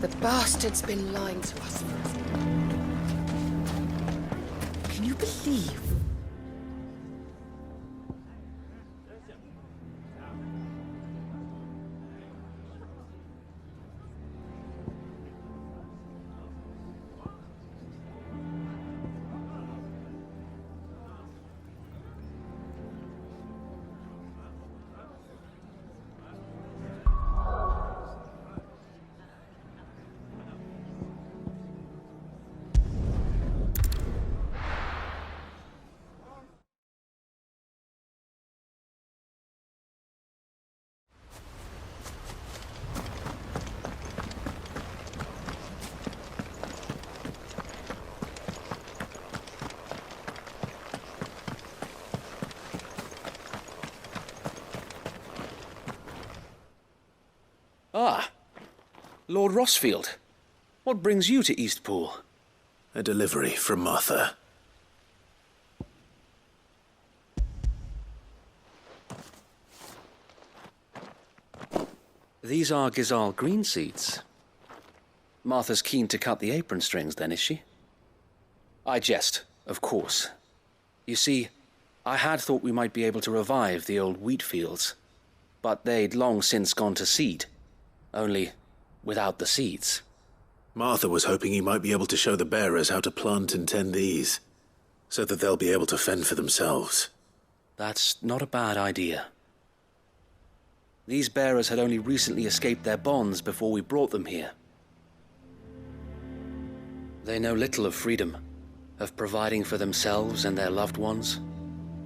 The bastard's been lying to us for us. Can you believe? Ah, Lord Rossfield. What brings you to Eastpool? A delivery from Martha. These are Gizal green seeds. Martha's keen to cut the apron strings then, is she? I jest, of course. You see, I had thought we might be able to revive the old wheat fields, but they'd long since gone to seed. Only without the seeds. Martha was hoping he might be able to show the bearers how to plant and tend these, so that they'll be able to fend for themselves. That's not a bad idea. These bearers had only recently escaped their bonds before we brought them here. They know little of freedom, of providing for themselves and their loved ones.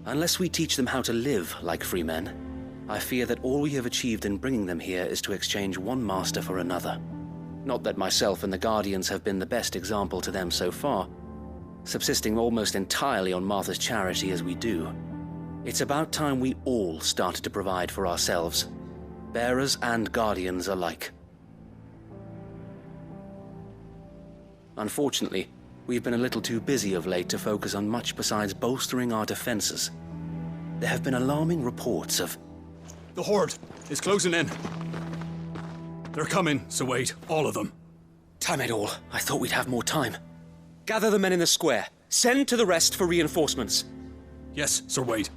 Unless we teach them how to live like free men, I fear that all we have achieved in bringing them here is to exchange one master for another. Not that myself and the Guardians have been the best example to them so far, subsisting almost entirely on Martha's charity as we do. It's about time we all started to provide for ourselves, bearers and Guardians alike. Unfortunately, we've been a little too busy of late to focus on much besides bolstering our defenses. There have been alarming reports of... The Horde is closing in. They're coming, so wait, all of them. Damn it all, I thought we'd have more time. Gather the men in the square. Send to the rest for reinforcements. Yes, Sir Wade.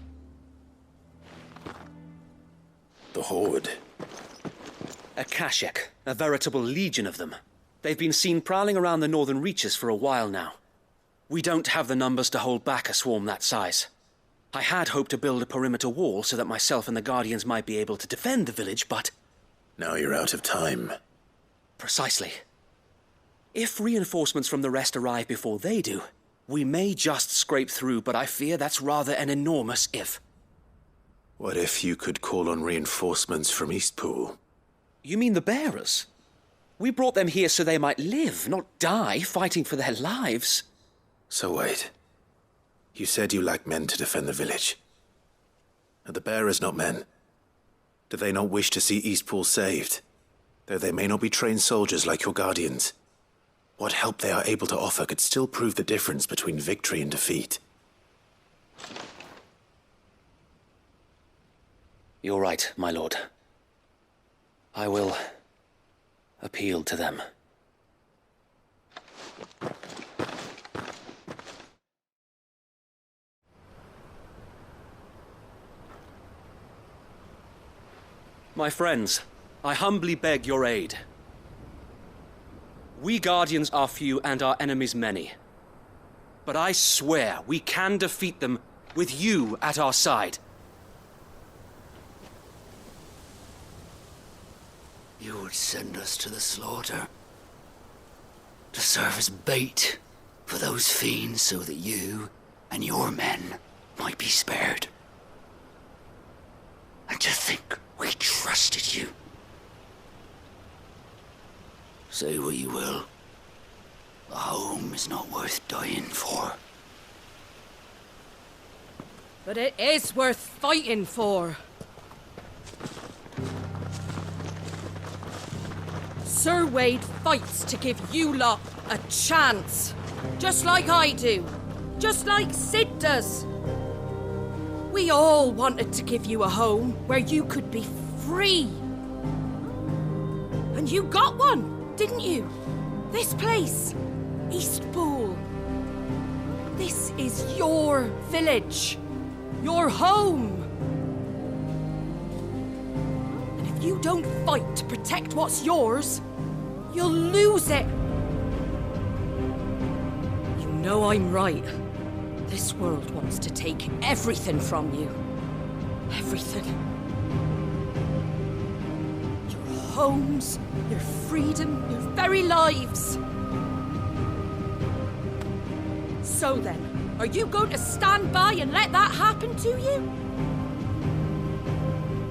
The Horde. A Kashek, a veritable legion of them. They've been seen prowling around the northern reaches for a while now. We don't have the numbers to hold back a swarm that size. I had hoped to build a perimeter wall so that myself and the Guardians might be able to defend the village, but... Now you're out of time. Precisely. If reinforcements from the rest arrive before they do, we may just scrape through, but I fear that's rather an enormous if. What if you could call on reinforcements from Eastpool? You mean the bearers? We brought them here so they might live, not die fighting for their lives. So wait. You said you lack men to defend the village. Are the bearers not men? Do they not wish to see Eastpool saved? Though they may not be trained soldiers like your Guardians. What help they are able to offer could still prove the difference between victory and defeat. You're right, my lord. I will appeal to them. My friends, I humbly beg your aid. We Guardians are few and our enemies many. But I swear we can defeat them with you at our side. You would send us to the slaughter, to serve as bait for those fiends so that you and your men might be spared. And to think we trusted you. Say what you will, a home is not worth dying for. But it is worth fighting for. Sir Wade fights to give you lot a chance. Just like I do. Just like Sid does. We all wanted to give you a home where you could be free. And you got one, didn't you? This place, Eastpool. This is your village, your home. And if you don't fight to protect what's yours, you'll lose it. You know I'm right. This world wants to take everything from you. Everything. Your homes, your freedom, your very lives. So then, are you going to stand by and let that happen to you?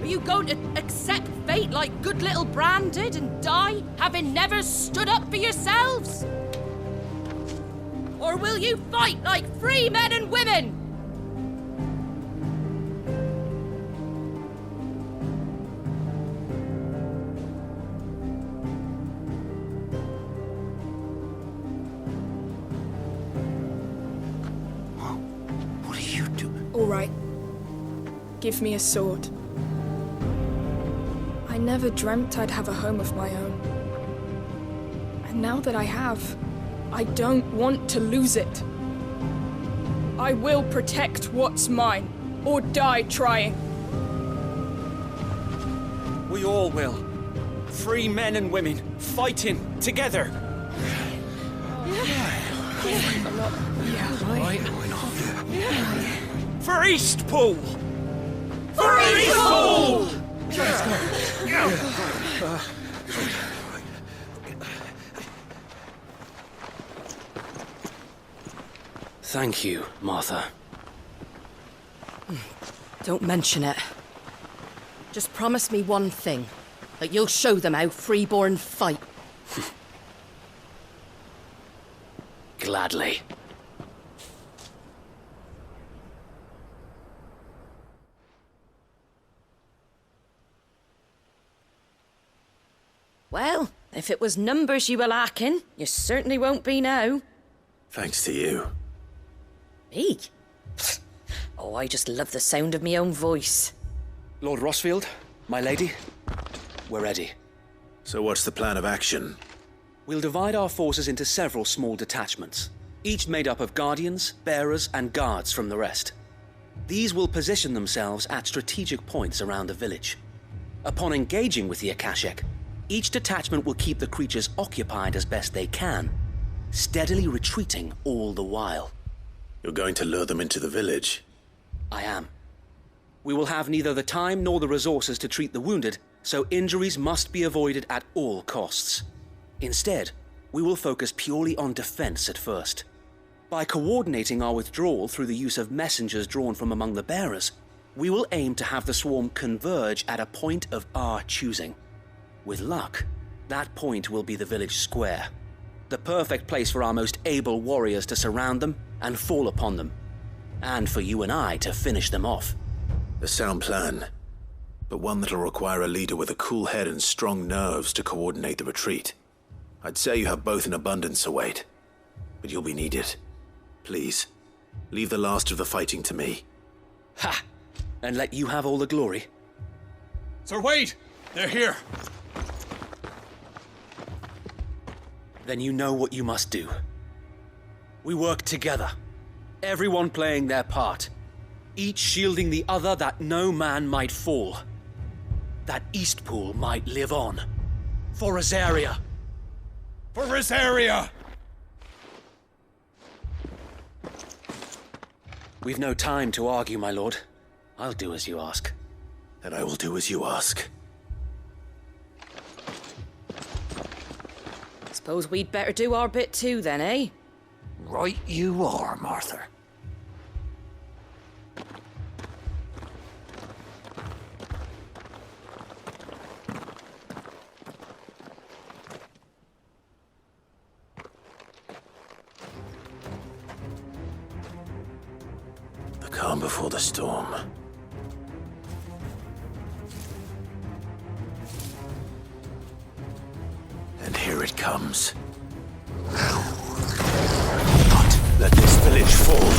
Are you going to accept fate like good little Bran did and die, having never stood up for yourselves? Or will you fight like free men and women? What are you doing? All right. Give me a sword. I never dreamt I'd have a home of my own. And now that I have, I don't want to lose it. I will protect what's mine, or die trying. We all will. Free men and women, fighting together. For Eastpool! For Eastpool! Thank you, Martha. Don't mention it. Just promise me one thing. That you'll show them how freeborn fight. Gladly. Well, if it was numbers you were lacking, you certainly won't be now. Thanks to you. Me? Oh, I just love the sound of my own voice. Lord Rosfield, my lady, we're ready. So what's the plan of action? We'll divide our forces into several small detachments, each made up of guardians, bearers, and guards from the rest. These will position themselves at strategic points around the village. Upon engaging with the Akashic, each detachment will keep the creatures occupied as best they can, steadily retreating all the while. You're going to lure them into the village? I am. We will have neither the time nor the resources to treat the wounded, so injuries must be avoided at all costs. Instead, we will focus purely on defense at first. By coordinating our withdrawal through the use of messengers drawn from among the bearers, we will aim to have the swarm converge at a point of our choosing. With luck, that point will be the village square, the perfect place for our most able warriors to surround them and fall upon them, and for you and I to finish them off. A sound plan, but one that'll require a leader with a cool head and strong nerves to coordinate the retreat. I'd say you have both in abundance, Sir Wade, but you'll be needed. Please, leave the last of the fighting to me. Ha! And let you have all the glory. Sir Wade! They're here! Then you know what you must do. We work together, everyone playing their part, each shielding the other that no man might fall, that Eastpool might live on. For Rosaria! For Rosaria! We've no time to argue, my lord. I'll do as you ask. And I will do as you ask. Suppose we'd better do our bit too then, eh? Right you are, Martha. The calm before the storm. And here it comes. Not let this village fall.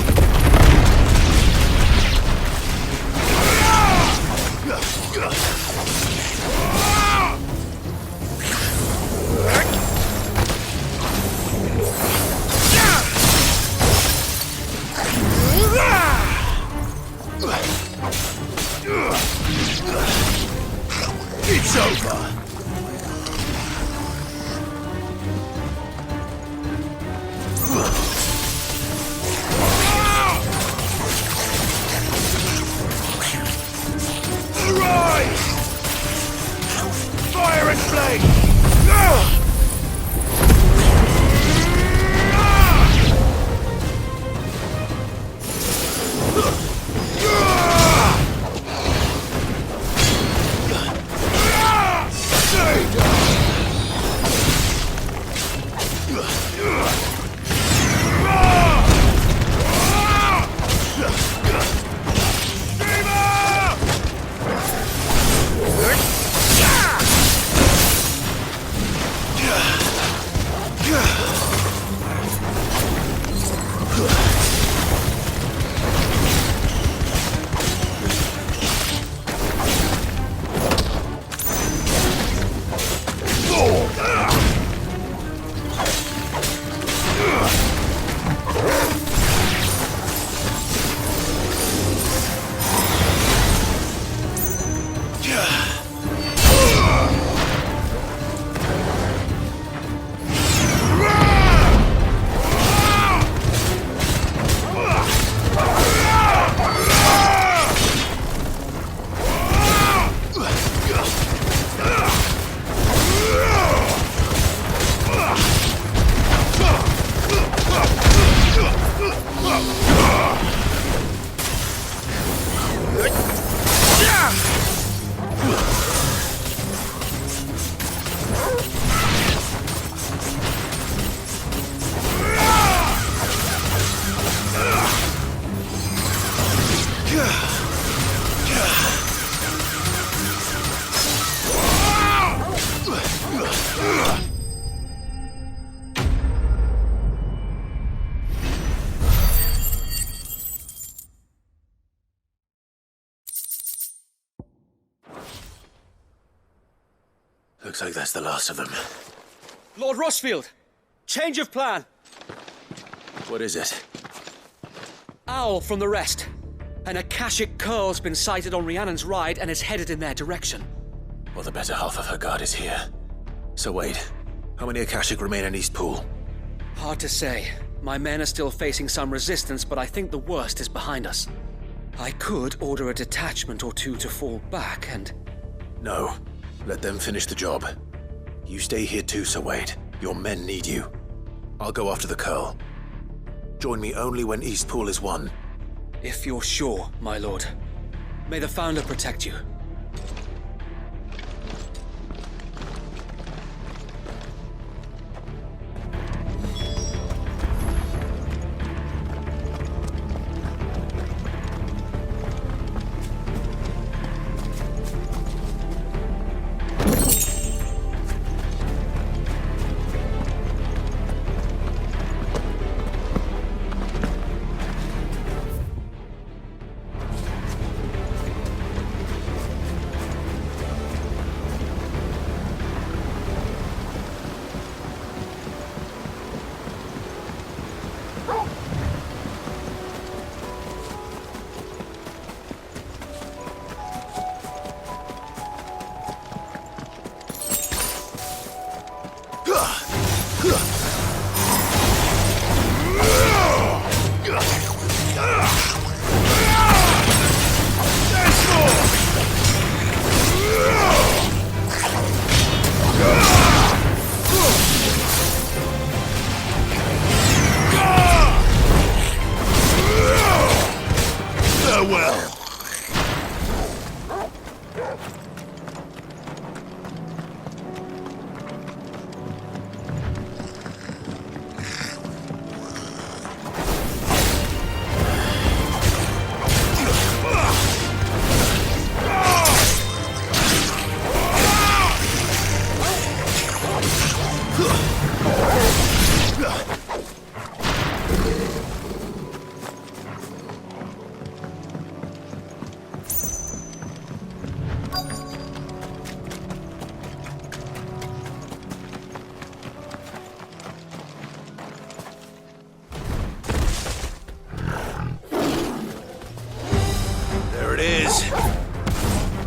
It's over! Arise! Fire and flame! Looks like that's the last of them. Lord Rosfield! Change of plan! What is it? Owl from the rest. An Akashic curl's been sighted on Rhiannon's ride and is headed in their direction. Well, the better half of her guard is here. So wait, how many Akashic remain in East Pool? Hard to say. My men are still facing some resistance, but I think the worst is behind us. I could order a detachment or two to fall back and... No. Let them finish the job. You stay here too, Sir Wade. Your men need you. I'll go after the curl. Join me only when East Pool is won. If you're sure, my lord. May the Founder protect you.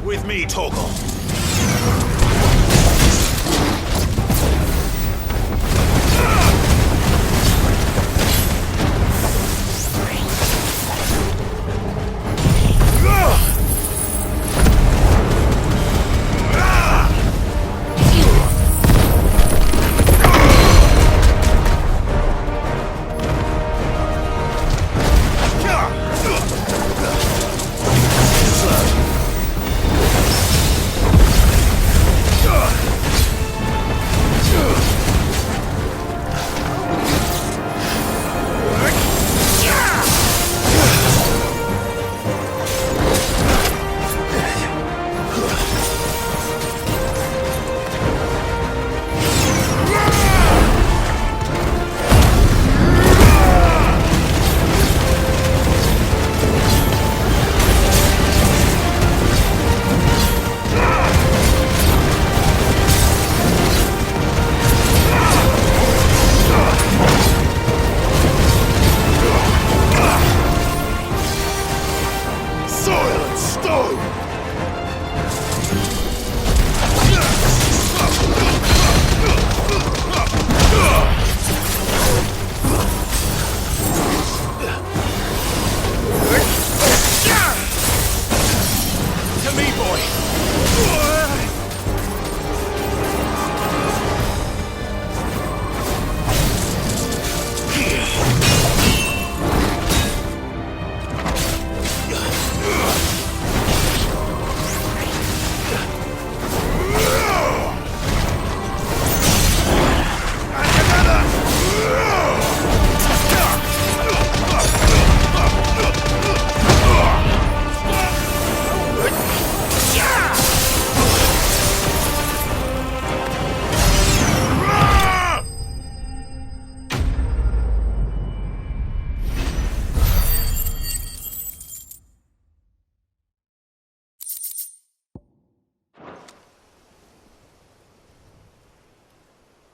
With me, Torgal.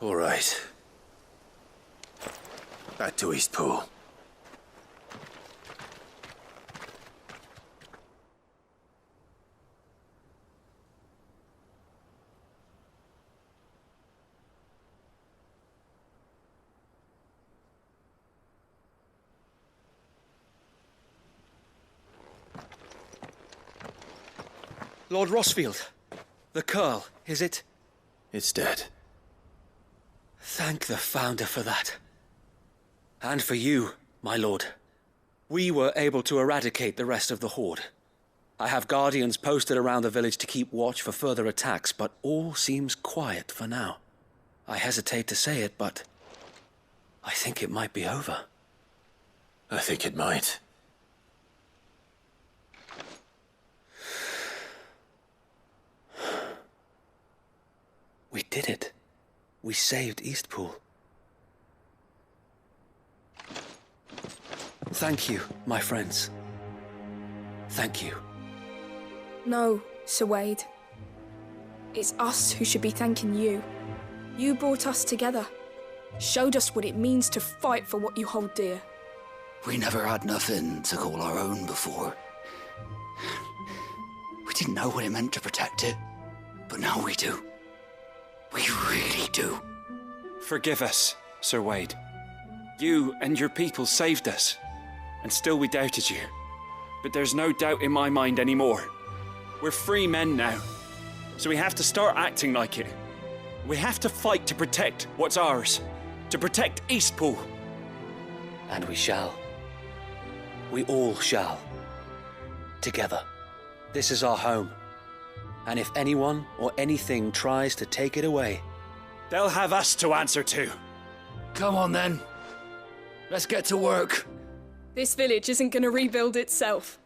All right. Back to Eastpool. Lord Rosfield, the Curl, is it? It's dead. Thank the Founder for that. And for you, my lord. We were able to eradicate the rest of the Horde. I have guardians posted around the village to keep watch for further attacks, but all seems quiet for now. I hesitate to say it, but I think it might be over. I think it might. We did it. We saved Eastpool. Thank you, my friends. Thank you. No, Sir Wade. It's us who should be thanking you. You brought us together. Showed us what it means to fight for what you hold dear. We never had nothing to call our own before. We didn't know what it meant to protect it, but now we do. We really do. Forgive us, Sir Wade. You and your people saved us, and still we doubted you. But there's no doubt in my mind anymore. We're free men now, so we have to start acting like it. We have to fight to protect what's ours, to protect Eastpool. And we shall. We all shall. Together. This is our home. And if anyone or anything tries to take it away, they'll have us to answer to. Come on then. Let's get to work. This village isn't going to rebuild itself.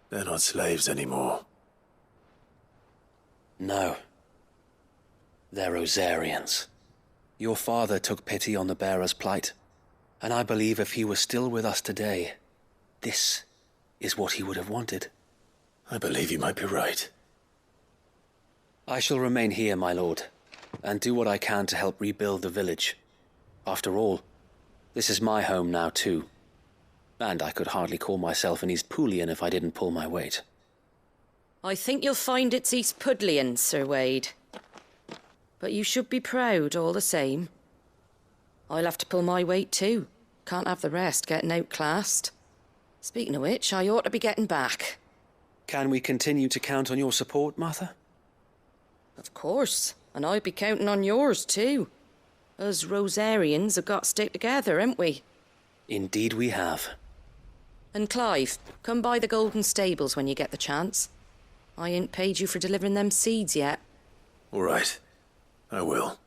They're not slaves anymore. no. They're Rosarians. Your father took pity on the bearer's plight, and I believe if he were still with us today, this is what he would have wanted. I believe you might be right. I shall remain here, my lord. and do what I can to help rebuild the village. After all, this is my home now too. And I could hardly call myself an East Poolian if I didn't pull my weight. I think you'll find it's East Pudlian, Sir Wade. But you should be proud all the same. I'll have to pull my weight too. Can't have the rest getting outclassed. Speaking of which, I ought to be getting back. Can we continue to count on your support, Martha? Of course, and I'd be counting on yours too. Us Rosarians have got to stick together, haven't we? Indeed we have. And Clive, come by the Golden Stables when you get the chance. I ain't paid you for delivering them seeds yet. All right. I will.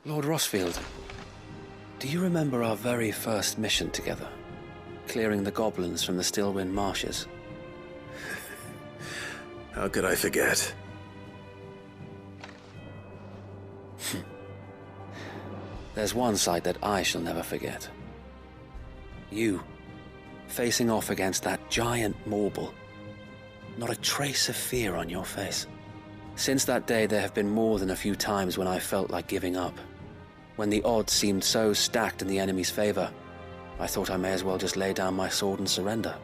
Lord Rossfield, do you remember our very first mission together? Clearing the goblins from the Stillwind Marshes? How could I forget? There's one sight that I shall never forget. You, facing off against that giant Morble. Not a trace of fear on your face. Since that day, there have been more than a few times when I felt like giving up. When the odds seemed so stacked in the enemy's favor, I thought I may as well just lay down my sword and surrender.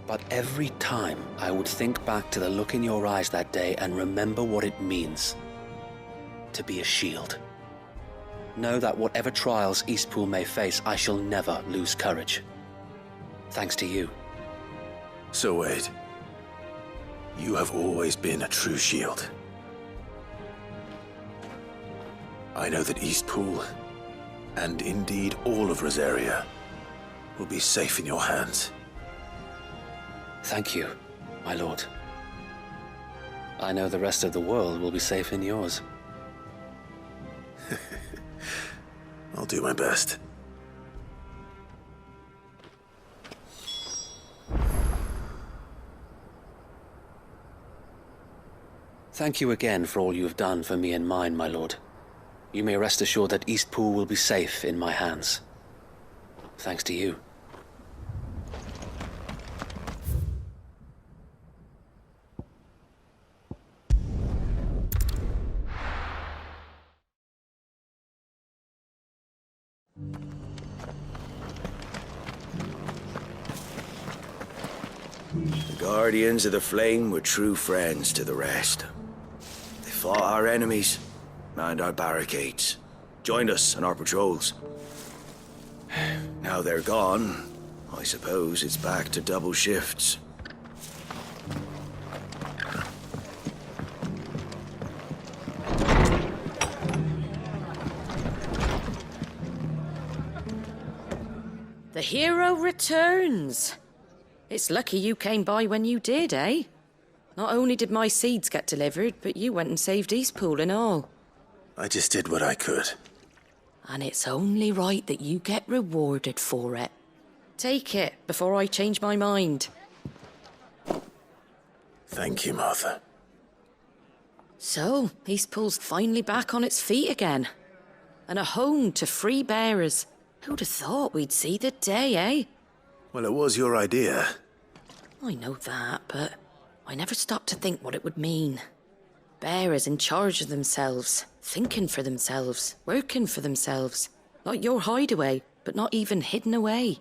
But every time I would think back to the look in your eyes that day and remember what it means to be a shield. Know that whatever trials Eastpool may face, I shall never lose courage. Thanks to you. So Wade, you have always been a true shield. I know that Eastpool, and indeed all of Rosaria, will be safe in your hands. Thank you, my lord. I know the rest of the world will be safe in yours. I'll do my best. Thank you again for all you have done for me and mine, my lord. You may rest assured that Eastpool will be safe in my hands. Thanks to you. The Guardians of the Flame were true friends to the rest. They fought our enemies, manned our barricades, joined us on our patrols. Now they're gone, I suppose it's back to double shifts. The hero returns. It's lucky you came by when you did, eh? Not only did my seeds get delivered, but you went and saved Eastpool and all. I just did what I could. And it's only right that you get rewarded for it. Take it before I change my mind. Thank you, Martha. So, Eastpool's finally back on its feet again. And a home to free bearers. Who'd have thought we'd see the day, eh? Well, it was your idea. I know that, but I never stopped to think what it would mean. Bearers in charge of themselves, thinking for themselves, working for themselves. Like your hideaway, but not even hidden away.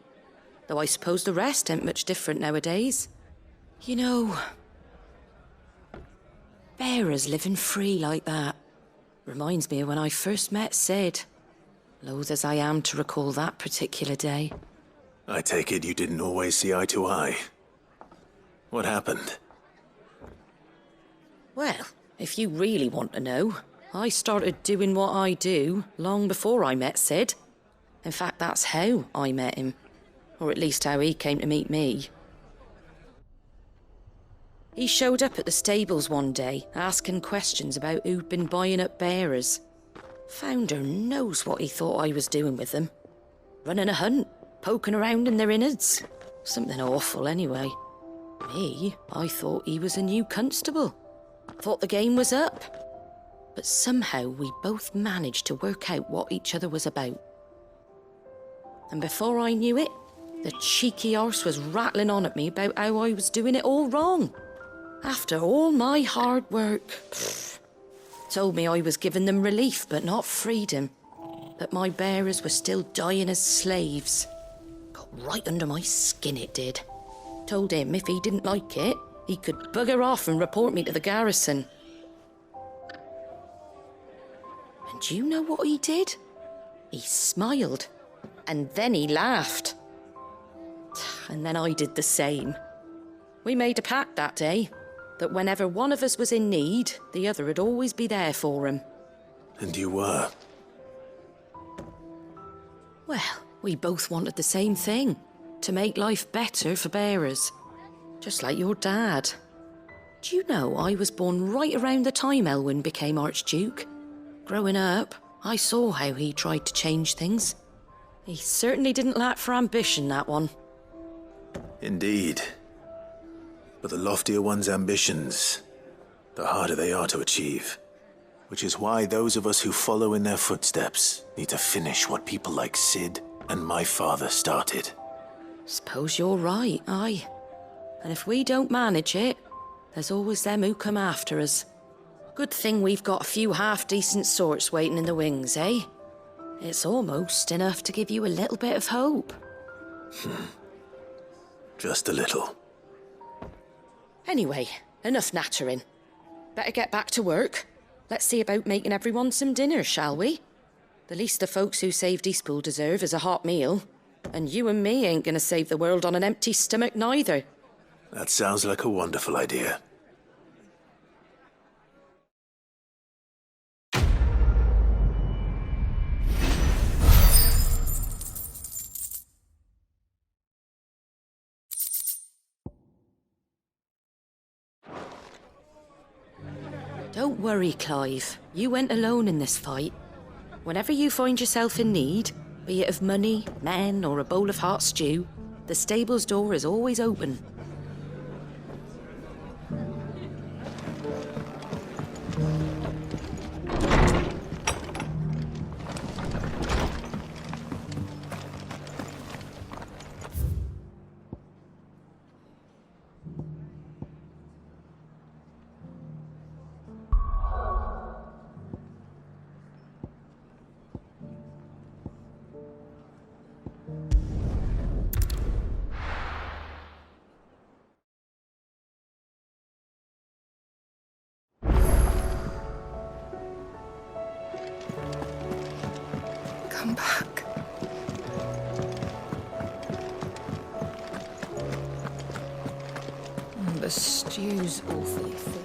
Though I suppose the rest ain't much different nowadays. You know, bearers living free like that reminds me of when I first met Sid. Loath as I am to recall that particular day. I take it you didn't always see eye to eye. What happened? Well, if you really want to know, I started doing what I do long before I met Sid. In fact, that's how I met him. Or at least how he came to meet me. He showed up at the stables one day, asking questions about who'd been buying up bearers. Founder knows what he thought I was doing with them. Running a hunt, poking around in their innards. Something awful anyway. Me, I thought he was a new constable. Thought the game was up. But somehow we both managed to work out what each other was about. And before I knew it, The cheeky horse was rattling on at me about how I was doing it all wrong. After all my hard work. Told me I was giving them relief, but not freedom. That my bearers were still dying as slaves. Got right under my skin, it did. Told him if he didn't like it, he could bugger off and report me to the garrison. And do you know what he did? He smiled, and then he laughed. And then I did the same. We made a pact that day, that whenever one of us was in need, the other would always be there for him. And you were? Well, we both wanted the same thing. To make life better for bearers. Just like your dad. Do you know I was born right around the time Elwyn became Archduke? Growing up, I saw how he tried to change things. He certainly didn't lack for ambition, that one. Indeed. But the loftier one's ambitions, the harder they are to achieve. Which is why those of us who follow in their footsteps need to finish what people like Sid and my father started. Suppose you're right, aye. And if we don't manage it, there's always them who come after us. Good thing we've got a few half-decent sorts waiting in the wings, eh? It's almost enough to give you a little bit of hope. Just a little. Anyway, enough nattering. Better get back to work. Let's see about making everyone some dinner, shall we? The least the folks who saved Eastpool deserve is a hot meal. And you and me ain't gonna save the world on an empty stomach neither. That sounds like a wonderful idea. Don't worry, Clive. You went alone in this fight. Whenever you find yourself in need, be it of money, men, or a bowl of hot stew, the stable's door is always open. Come back. The stew's awfully full.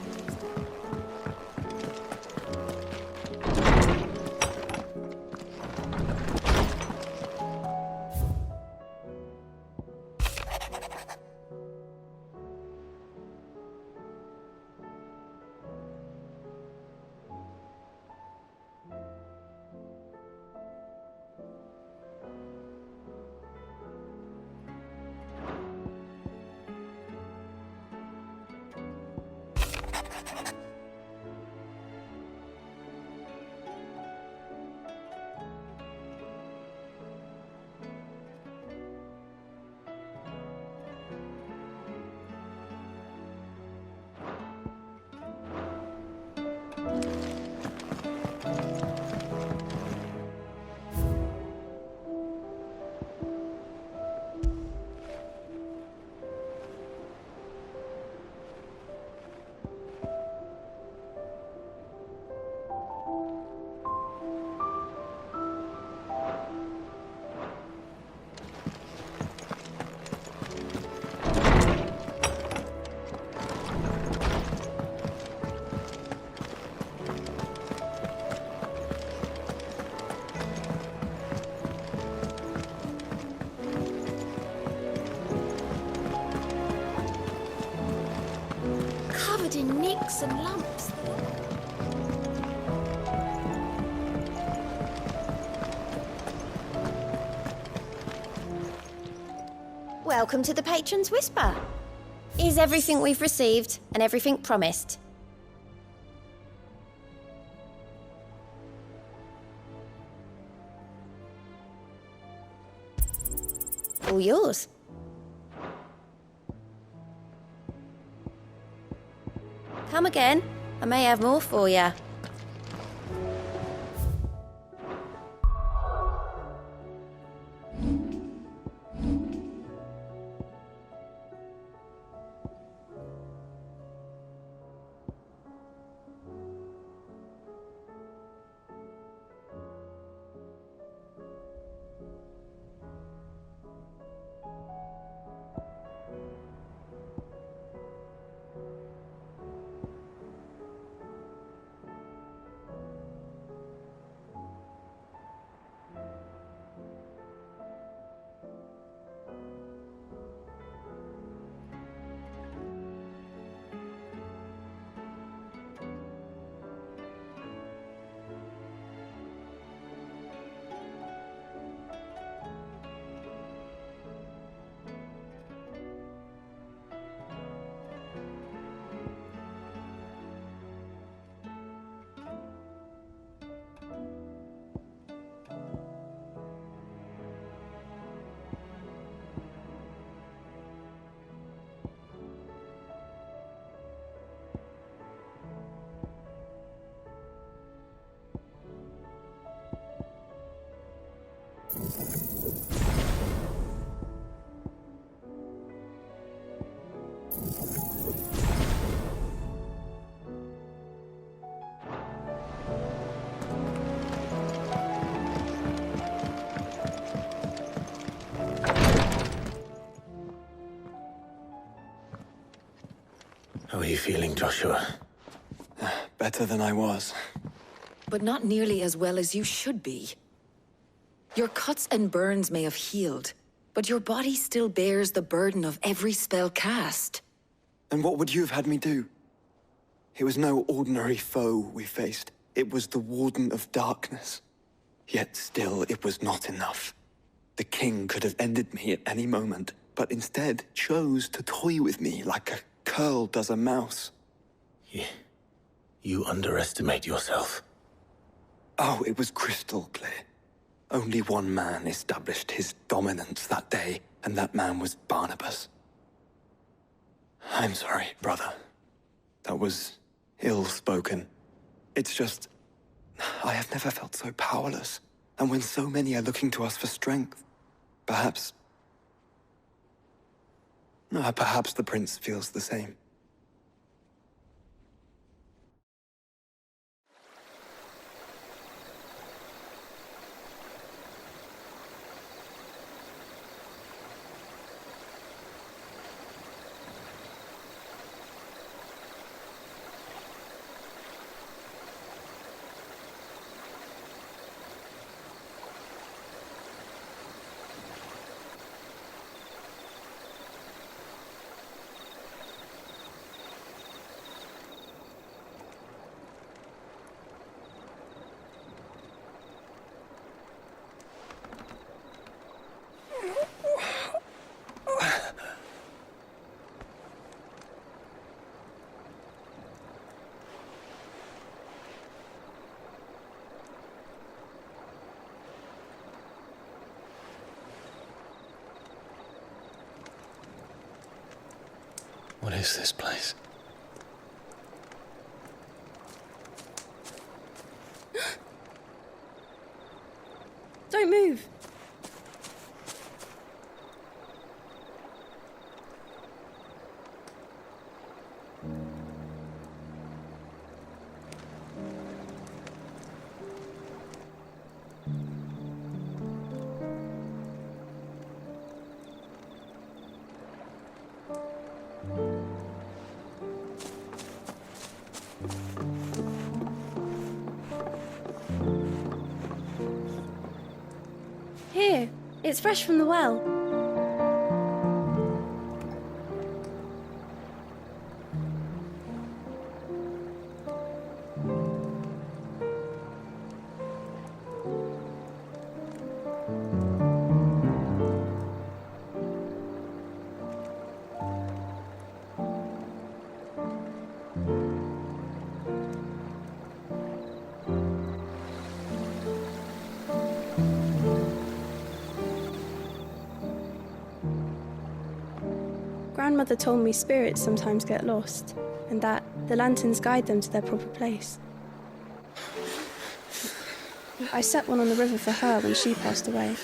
In nicks and lumps. Welcome to the Patron's Whisper. Is everything we've received and everything promised? All yours. Come again. I may have more for you. How are you feeling, Joshua? Better than I was. But not nearly as well as you should be. Your cuts and burns may have healed, but your body still bears the burden of every spell cast. And what would you have had me do? It was no ordinary foe we faced. It was the Warden of Darkness. Yet still, it was not enough. The king could have ended me at any moment, but instead chose to toy with me like a curl does a mouse. You underestimate yourself. Oh, it was crystal clear. Only one man established his dominance that day, and that man was Barnabas. I'm sorry, brother. That was ill-spoken. It's just, I have never felt so powerless. And when so many are looking to us for strength, perhaps the prince feels the same. What is this place? Don't move. Here, it's fresh from the well. grandmother told me spirits sometimes get lost, and that the lanterns guide them to their proper place. I set one on the river for her when she passed away.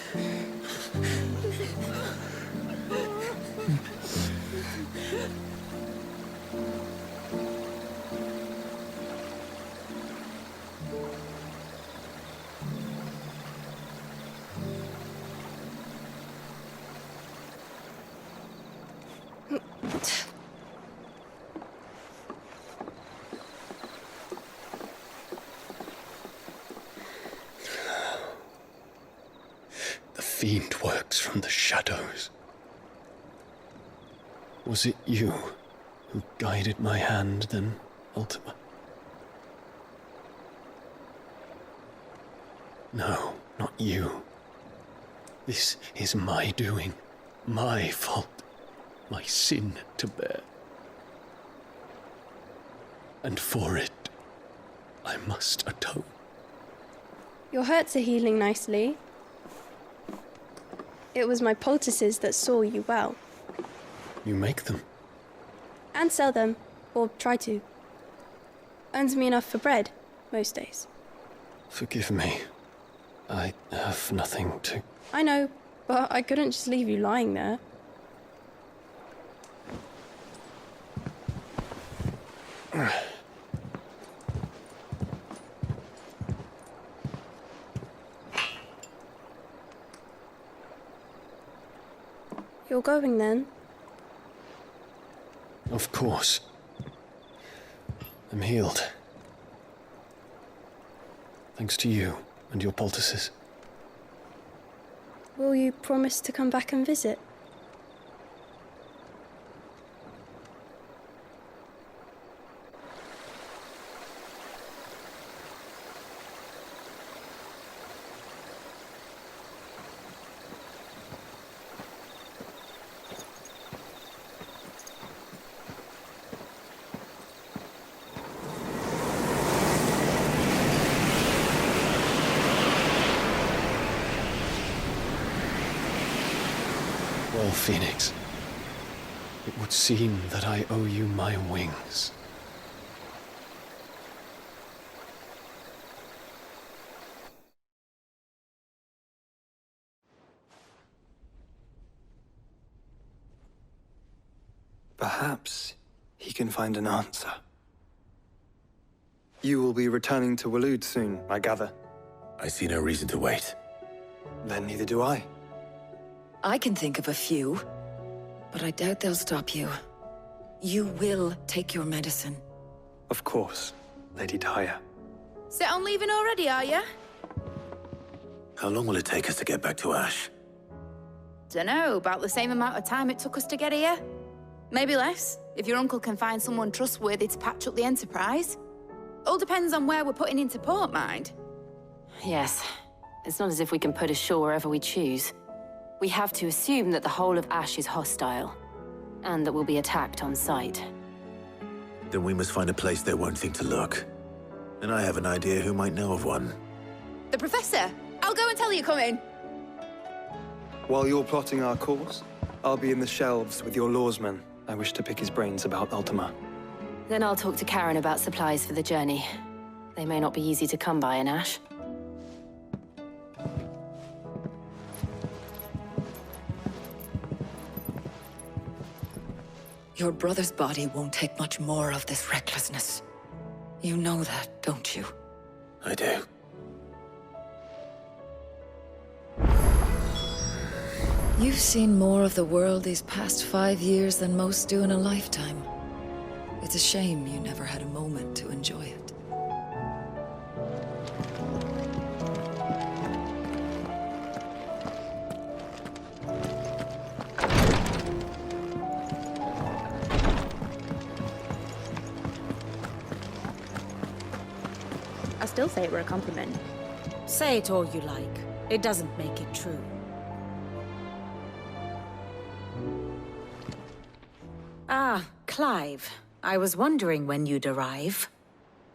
The fiend works from the shadows. Was it you who guided my hand then, Ultima? No, not you. This is my doing, my fault, my sin to bear. And for it, I must atone. Your hurts are healing nicely. It was my poultices that saw you well. You make them? And sell them, or try to. Earns me enough for bread, most days. Forgive me. I have nothing to... I know, but I couldn't just leave you lying there. You're going then? Of course. I'm healed. Thanks to you and your poultices. Will you promise to come back and visit? Well, Phoenix, it would seem that I owe you my wings. Perhaps he can find an answer. You will be returning to Waloed soon, I gather. I see no reason to wait. Then neither do I. I can think of a few, but I doubt they'll stop you. You will take your medicine. Of course, Lady Daya. Set on leaving already, are you? How long will it take us to get back to Ash? Dunno, about the same amount of time it took us to get here. Maybe less, if your uncle can find someone trustworthy to patch up the Enterprise. All depends on where we're putting into port, mind. Yes. It's not as if we can put ashore wherever we choose. We have to assume that the whole of Ash is hostile, and that we'll be attacked on sight. Then we must find a place they won't think to look. And I have an idea who might know of one. The Professor! I'll go and tell you come in. While you're plotting our course, I'll be in the shelves with your lawsman. I wish to pick his brains about Ultima. Then I'll talk to Karen about supplies for the journey. They may not be easy to come by in Ash. Your brother's body won't take much more of this recklessness. You know that, don't you? I do. You've seen more of the world these past 5 years than most do in a lifetime. It's a shame you never had a moment to enjoy it. I still say it were a compliment. Say it all you like. It doesn't make it true. Ah, Clive. I was wondering when you'd arrive.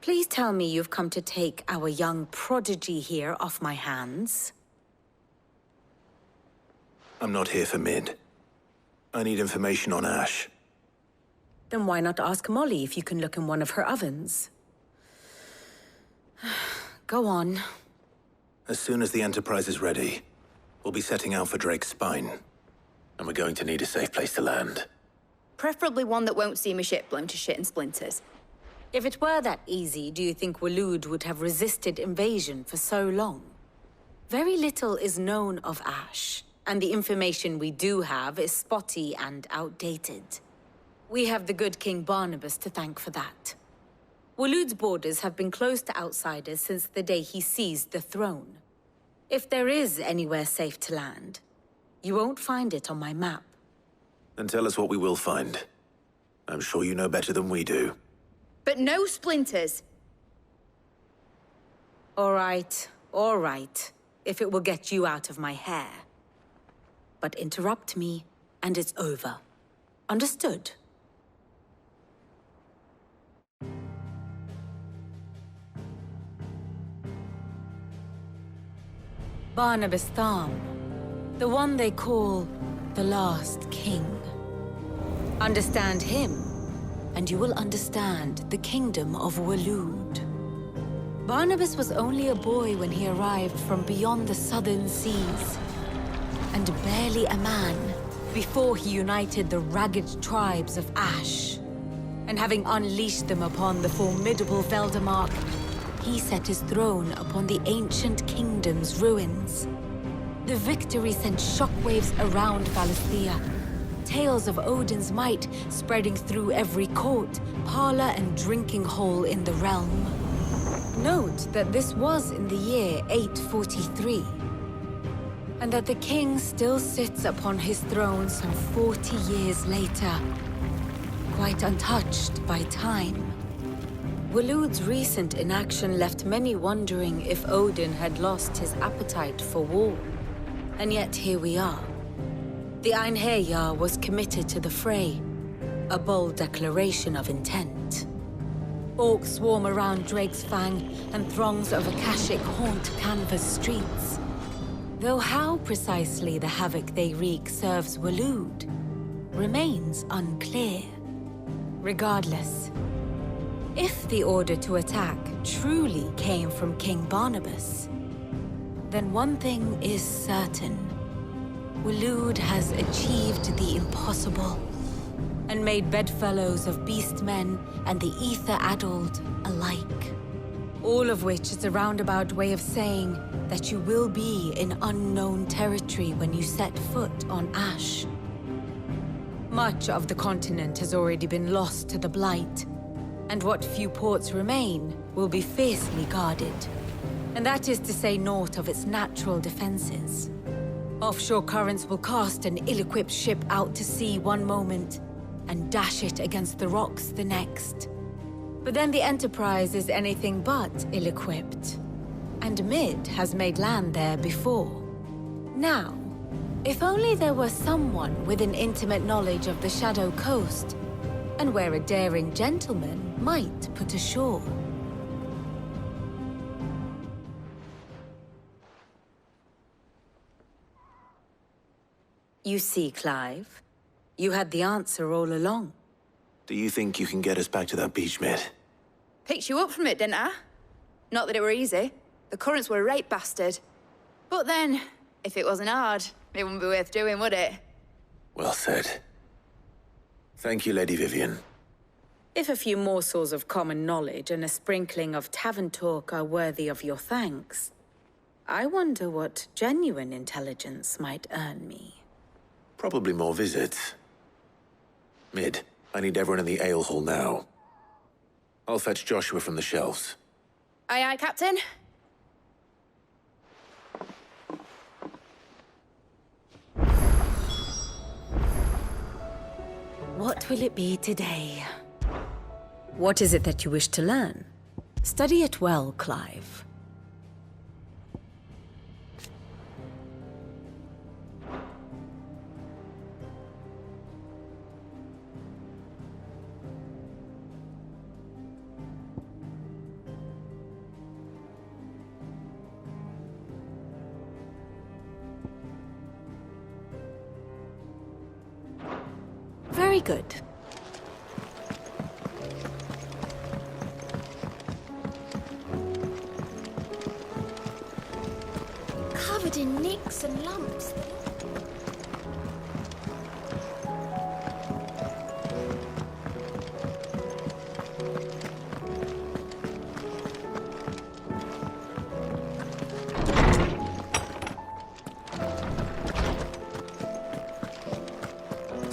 Please tell me you've come to take our young prodigy here off my hands. I'm not here for Mid. I need information on Ash. Then why not ask Molly if you can look in one of her ovens? Go on. As soon as the Enterprise is ready, we'll be setting out for Drake's Spine. And we're going to need a safe place to land. Preferably one that won't see my ship blown to shit and splinters. If it were that easy, do you think Waloed would have resisted invasion for so long? Very little is known of Ash, and the information we do have is spotty and outdated. We have the good King Barnabas to thank for that. Waloed's borders have been closed to outsiders since the day he seized the throne. If there is anywhere safe to land, you won't find it on my map. Then tell us what we will find. I'm sure you know better than we do. But no splinters! All right. If it will get you out of my hair. But interrupt me, and it's over. Understood? Barnabas Tharm, the one they call the Last King. Understand him, and you will understand the Kingdom of Waloed. Barnabas was only a boy when he arrived from beyond the southern seas, and barely a man before he united the ragged tribes of Ash. And having unleashed them upon the formidable Veldamark, he set his throne upon the ancient kingdom's ruins. The victory sent shockwaves around Valisthea, tales of Odin's might spreading through every court, parlor, and drinking hole in the realm. Note that this was in the year 843, and that the king still sits upon his throne some 40 years later, quite untouched by time. Waloed's recent inaction left many wondering if Odin had lost his appetite for war. And yet here we are. The Einherjar was committed to the fray, a bold declaration of intent. Orcs swarm around Drake's Fang, and throngs of Akashic haunt Canva's streets. Though how precisely the havoc they wreak serves Waloed remains unclear. Regardless, if the order to attack truly came from King Barnabas, then one thing is certain. Waloed has achieved the impossible, and made bedfellows of beastmen and the ether-addled alike. All of which is a roundabout way of saying that you will be in unknown territory when you set foot on Ash. Much of the continent has already been lost to the Blight, and what few ports remain will be fiercely guarded. And that is to say naught of its natural defenses. Offshore currents will cast an ill-equipped ship out to sea one moment, and dash it against the rocks the next. But then the Enterprise is anything but ill-equipped, and Mid has made land there before. Now, if only there were someone with an intimate knowledge of the Shadow Coast, and where a daring gentleman might put ashore. You see, Clive, you had the answer all along. Do you think you can get us back to that beach, Mid? Picked you up from it, didn't I? Not that it were easy. The currents were a right bastard. But then, if it wasn't hard, it wouldn't be worth doing, would it? Well said. Thank you, Lady Vivian. If a few morsels of common knowledge and a sprinkling of tavern talk are worthy of your thanks, I wonder what genuine intelligence might earn me. Probably more visits. Mid, I need everyone in the ale hall now. I'll fetch Joshua from the shelves. Aye, aye, Captain. What will it be today? What is it that you wish to learn? Study it well, Clive. Very good. covered in nicks and lumps.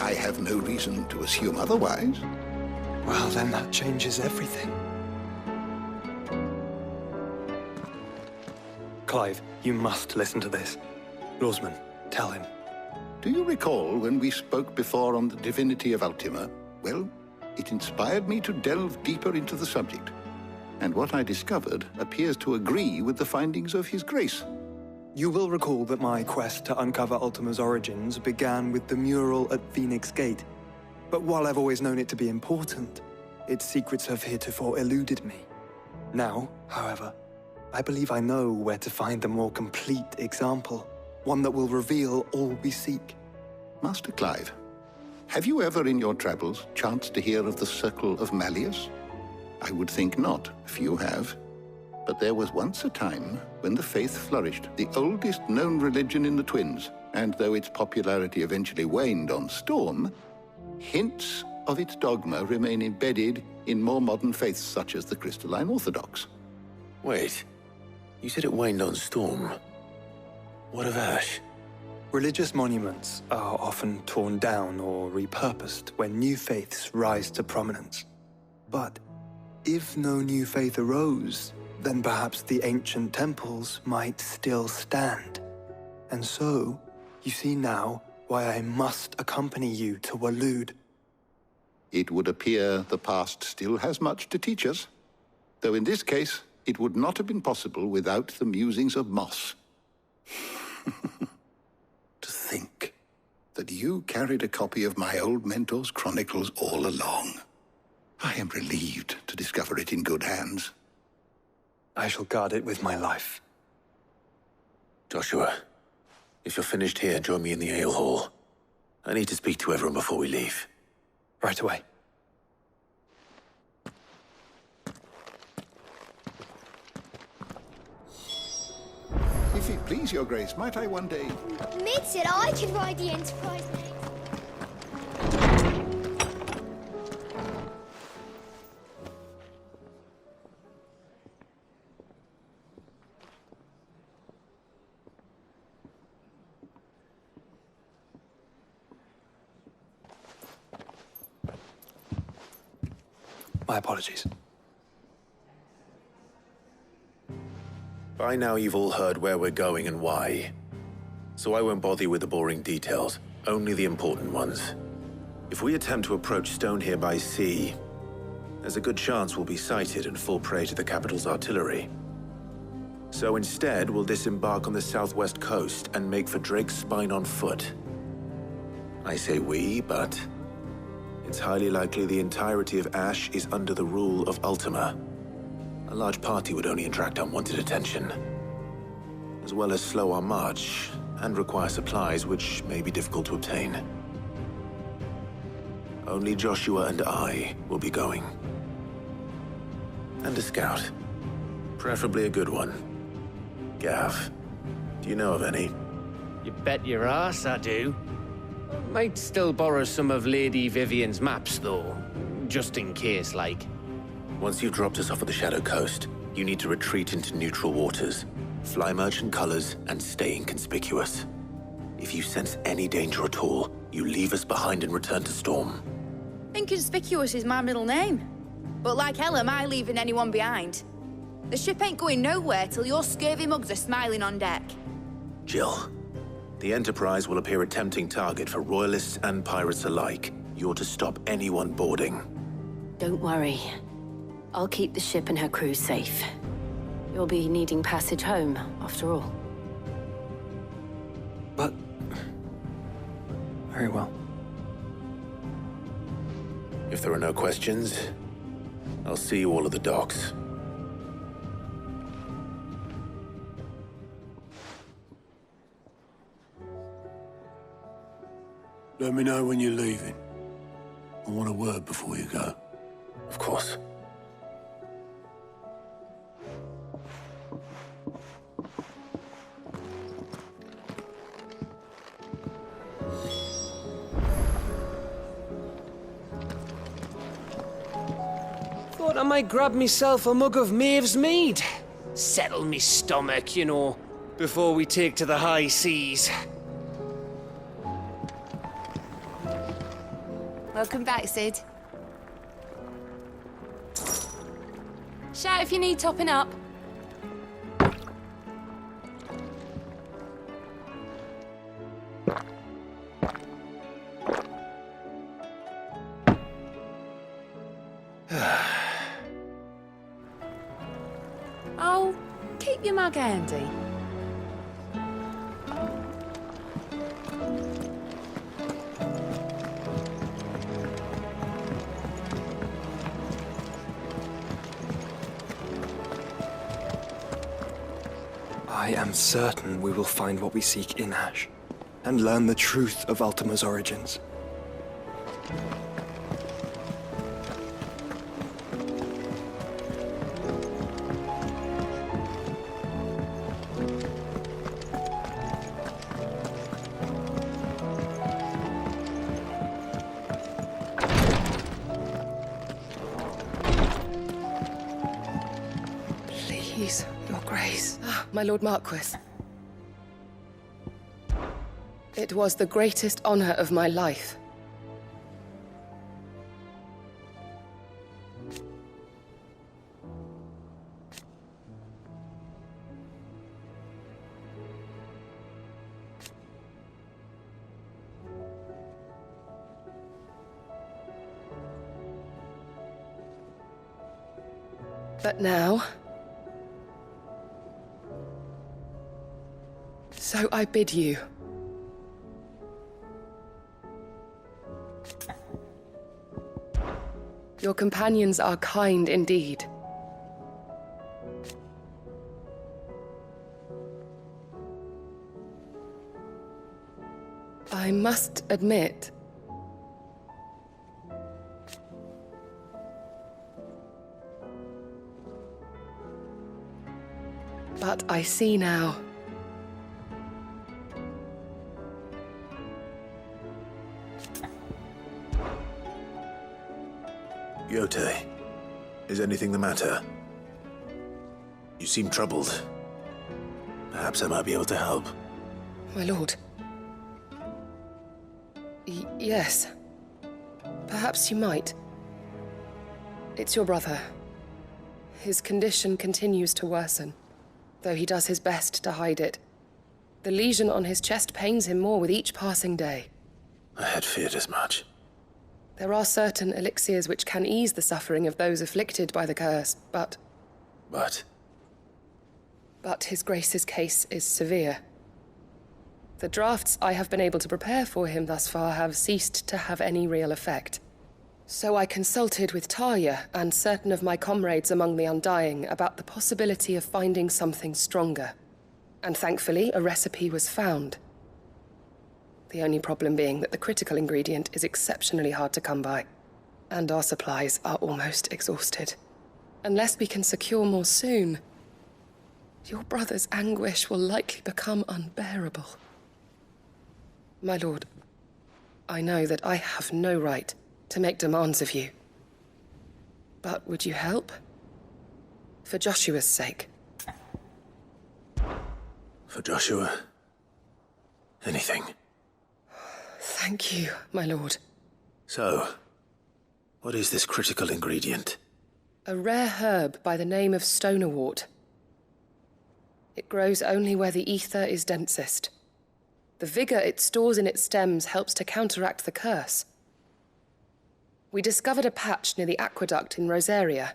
I have no reason to assume otherwise. Well, then that changes everything. Clive, you must listen to this. Lawsman, tell him. Do you recall when we spoke before on the divinity of Ultima? Well, it inspired me to delve deeper into the subject. And what I discovered appears to agree with the findings of His Grace. You will recall that my quest to uncover Ultima's origins began with the mural at Phoenix Gate. But while I've always known it to be important, its secrets have heretofore eluded me. Now, however, I believe I know where to find the more complete example, one that will reveal all we seek. Master Clive, have you ever in your travels chanced to hear of the Circle of Malleus? I would think not, few have. But there was once a time when the faith flourished, the oldest known religion in the Twins, and though its popularity eventually waned on Storm, hints of its dogma remain embedded in more modern faiths such as the Crystalline Orthodox. Wait, you said it waned on Storm. What of Ash? Religious monuments are often torn down or repurposed when new faiths rise to prominence. But if no new faith arose, then perhaps the ancient temples might still stand. And so, you see now why I must accompany you to Waloed. It would appear the past still has much to teach us, though in this case, it would not have been possible without the musings of Moss. To think that you carried a copy of my old mentor's chronicles all along. I am relieved to discover it in good hands. I shall guard it with my life. Joshua, if you're finished here, join me in the ale hall. I need to speak to everyone before we leave. Right away. If it please your grace, might I one day... Mid said I could ride the Enterprise next. My apologies. By now you've all heard where we're going and why. So I won't bother you with the boring details, only the important ones. If we attempt to approach Stone here by sea, there's a good chance we'll be sighted and fall prey to the capital's artillery. So instead, we'll disembark on the southwest coast and make for Drake's Spine on foot. I say we, but it's highly likely the entirety of Ash is under the rule of Ultima. A large party would only attract unwanted attention, as well as slow our march and require supplies which may be difficult to obtain. Only Joshua and I will be going. And a scout. Preferably a good one. Gav, do you know of any? You bet your ass I do. Might still borrow some of Lady Vivian's maps, though. Just in case, like. Once you've dropped us off at the Shadow Coast, you need to retreat into neutral waters, fly merchant colors, and stay inconspicuous. If you sense any danger at all, you leave us behind and return to Storm. Inconspicuous is my middle name. But like hell am I leaving anyone behind. The ship ain't going nowhere till your scurvy mugs are smiling on deck. Jill, the Enterprise will appear a tempting target for royalists and pirates alike. You're to stop anyone boarding. Don't worry. I'll keep the ship and her crew safe. You'll be needing passage home, after all. But... very well. If there are no questions, I'll see you all at the docks. Let me know when you're leaving. I want a word before you go. Of course. Thought I might grab myself a mug of Maeve's mead. Settle me stomach, you know, before we take to the high seas. Welcome back, Sid. Shout if you need topping up. Oh, keep your mug handy. I am certain we will find what we seek in Ash, and learn the truth of Ultima's origins. Please, Your Grace. My Lord Marquis. It was the greatest honor of my life. But now... So I bid you. Your companions are kind indeed. I must admit, but I see now. Yote, is anything the matter? You seem troubled. Perhaps I might be able to help. My lord. Yes. Perhaps you might. It's your brother. His condition continues to worsen, though he does his best to hide it. The lesion on his chest pains him more with each passing day. I had feared as much. There are certain elixirs which can ease the suffering of those afflicted by the curse, but... But his Grace's case is severe. The drafts I have been able to prepare for him thus far have ceased to have any real effect. So I consulted with Tarja and certain of my comrades among the Undying about the possibility of finding something stronger. And thankfully, a recipe was found. The only problem being that the critical ingredient is exceptionally hard to come by, and our supplies are almost exhausted. Unless we can secure more soon, your brother's anguish will likely become unbearable. My lord, I know that I have no right to make demands of you. But would you help? For Joshua's sake. For Joshua? Anything. Thank you, my lord. So, what is this critical ingredient? A rare herb by the name of stonerwort. It grows only where the aether is densest. The vigor it stores in its stems helps to counteract the curse. We discovered a patch near the aqueduct in Rosaria.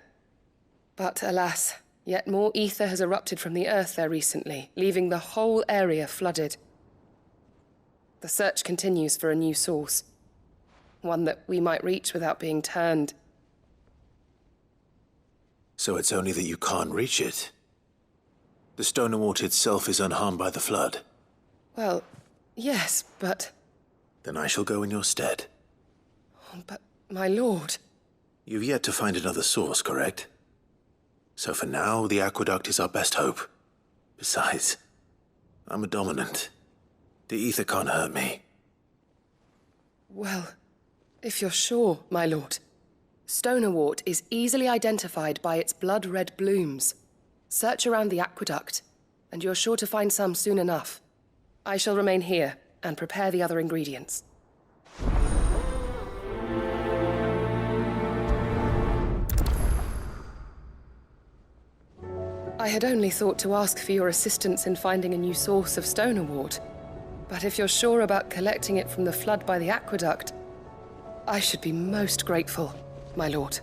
But alas, yet more aether has erupted from the earth there recently, leaving the whole area flooded. The search continues for a new source. One that we might reach without being turned. So it's only that you can't reach it? The stonerwort itself is unharmed by the flood? Well, yes, but... Then I shall go in your stead. But, my lord... You've yet to find another source, correct? So for now, the aqueduct is our best hope. Besides, I'm a dominant. The aether can't hurt me. Well, if you're sure, my lord. Stonerwort is easily identified by its blood-red blooms. Search around the aqueduct, and you're sure to find some soon enough. I shall remain here and prepare the other ingredients. I had only thought to ask for your assistance in finding a new source of Stonerwort, but if you're sure about collecting it from the flood by the aqueduct, I should be most grateful, my lord.